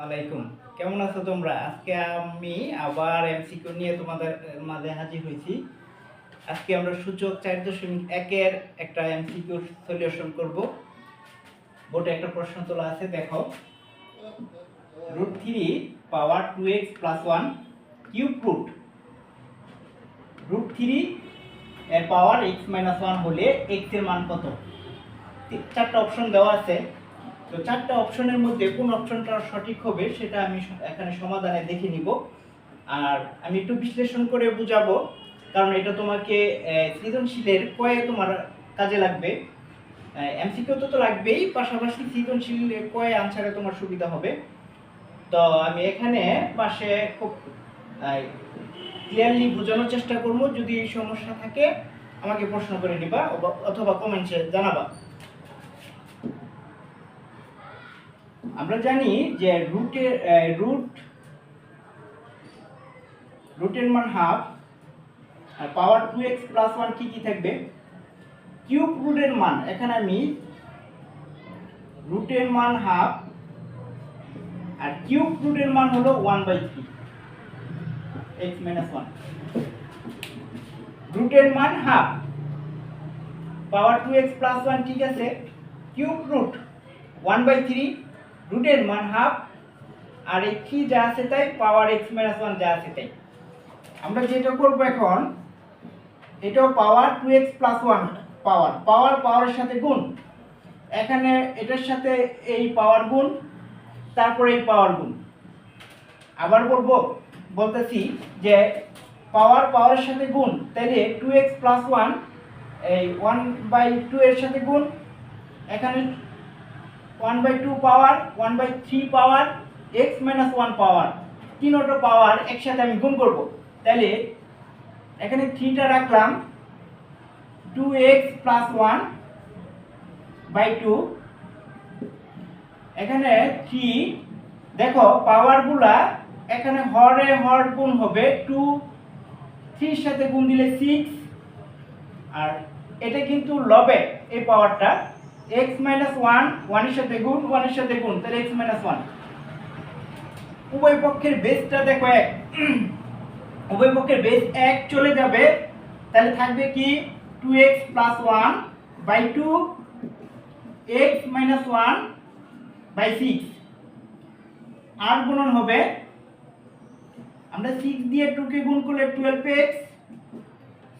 আলাইকুম, কেমন আছো তোমরা? আজকে আমি আবার এমসিকিউ নিয়ে তোমাদের মাঝে হাজির হয়েছি। আজকে আমরা সূচক 4.1 এর একটা এমসিকিউ সলিউশন করব। বোর্ডে একটা প্রশ্ন তোলা আছে, দেখো। √3 পাওয়ার 2x + 1 কিউব √3 এর পাওয়ার x - 1 হলে x এর মান কত? চারটা অপশন দেওয়া আছে। তো চারটা অপশনের মধ্যে কোন অপশনটা সঠিক হবে সেটা আমি এখানে সমাধানে দেখে নিব। আর আমি একটু বিশ্লেষণ করে বুঝাবো, কারণ এটা তোমাকে সৃজনশীলের কয়ে তোমার কাজে লাগবে। এমসিকিউ তো লাগবেই, পাশাপাশি সৃজনশীল কয়ে আনসারে তোমার সুবিধা হবে। তো আমি এখানে পাশে খুব ক্লিয়ারলি বোঝানোর চেষ্টা করব। যদি সমস্যা থাকে আমাকে প্রশ্ন করে নিবা অথবা কমেন্টে জানাবা। আমরা জানি যে রুটের মান হাফ, আর পাওয়ার 2x + 1 কি থাকবে? কিউব রুটের মান, এখানে আমি রুটের মান হাফ আর কিউব রুটের মান হলো 1/3 x - 1। রুটের মান হাফ, পাওয়ার 2x + 1 ঠিক আছে, কিউব রুট 1/3, রুটের মান হাফ, আর এই 3 যা আছে তাই, পাওয়ার x - 1 যা আছে তাই। আমরা যেটা করব এখন, এটাও পাওয়ার 2x + 1, পাওয়ারের সাথে গুণ। এখানে এটার সাথে এই পাওয়ার গুণ, তারপরে এই পাওয়ার গুণ। আবার বলতেছি যে পাওয়ারের সাথে গুণ, তাহলে 2x + 1 এই 1/2 এর সাথে গুণ, এখানে 1/2 পাওয়ার, 1/3 পাওয়ার, x - 1 পাওয়ার, তিনটা পাওয়ার একসাথে আমি গুণ করব। তাহলে এখানে 3টা রাখলাম, 2x + 1/2, এখানে 3। দেখো পাওয়ারগুলা এখানে হর গুণ হবে, 2 3 এর সাথে গুণ দিলে 6, আর এটা কিন্তু লবে এই পাওয়ারটা, x - 1 এর সাথে গুণ, 1 এর সাথে গুণ, তাহলে x - 1। উভয় পক্ষের বেসটা দেখো 1, উভয় পক্ষের বেস 1 চলে যাবে, তাহলে থাকবে কি 2x + 1/2 x - 1/6। আর গুণন হবে, আমরা 6 দিয়ে 2 কে গুণ করলে 12x,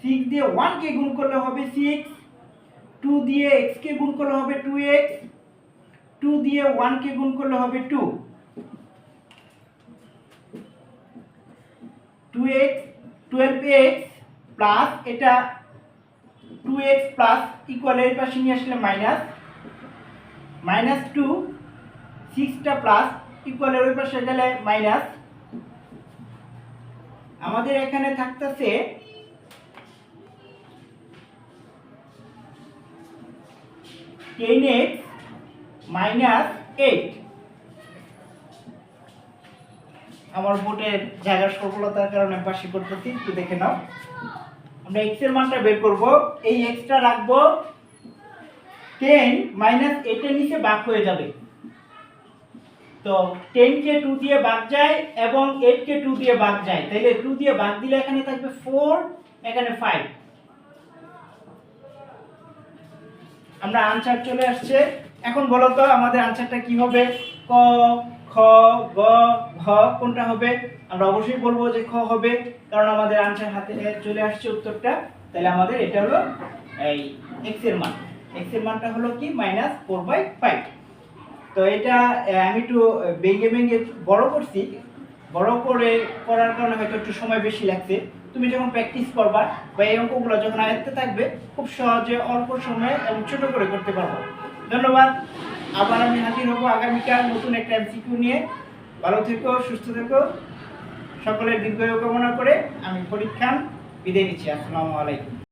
6 দিয়ে 1 কে গুণ করলে হবে 6, 2 দিয়ে x কে গুণ করলে হবে 2x, 2 দিয়ে 1 কে গুণ করলে হবে 2, 2x 12x প্লাস এটা 2x প্লাস ইকুয়াল এর পাশে নিয়ে আসলে -2, 6টা প্লাস ইকুয়াল এর ওই পাশে গেলে মাইনাস। আমাদের এখানে থাকতেছে 10x - 8। আমার বোর্ডের জায়গার স্বল্পতার কারণে পাশে করতেছি, একটু দেখে নাও। আমরা x এর মানটা বের করব, এই x টা রাখবো 10 - 8 এর নিচে ভাগ হয়ে যাবে। তো 10 কে 2 দিয়ে ভাগ যায় এবং 8 কে 2 দিয়ে ভাগ যায়, তাহলে 2 দিয়ে ভাগ দিলে এখানে থাকবে 4, এখানে 5। আমরা আনসার চলে আসছে। এখন বলো তো আমাদের আনসারটা কি হবে? ক, খ, গ, ঘ কোনটা হবে? আমরা অবশ্যই বলবো যে খ হবে, কারণ আমাদের আনসার হাতে চলে আসছে উত্তরটা। তাহলে আমাদের এটা হলো এই x এর মান, x এর মানটা হলো কি -4/5। তো এটা আমি একটু ভেঙে বড় করছি, বড় করে করার কারণে হয়তো একটু সময় বেশি লাগছে। তুমি যখন প্র্যাকটিস করবা বা এই অঙ্কগুলো যখন আয়ত্তে থাকবে, খুব সহজে অল্প সময়ে এবং ছোট করে করতে পারবো। ধন্যবাদ। আবার আমি হাজির হব আগামীকাল নতুন একটা এমসিকিউ নিয়ে। ভালো থেকো, সুস্থ থেকো, সকলের দীর্ঘায়ু কামনা করে আমি পরীক্ষা বিদায় নিচ্ছি। আসসালামু আলাইকুম।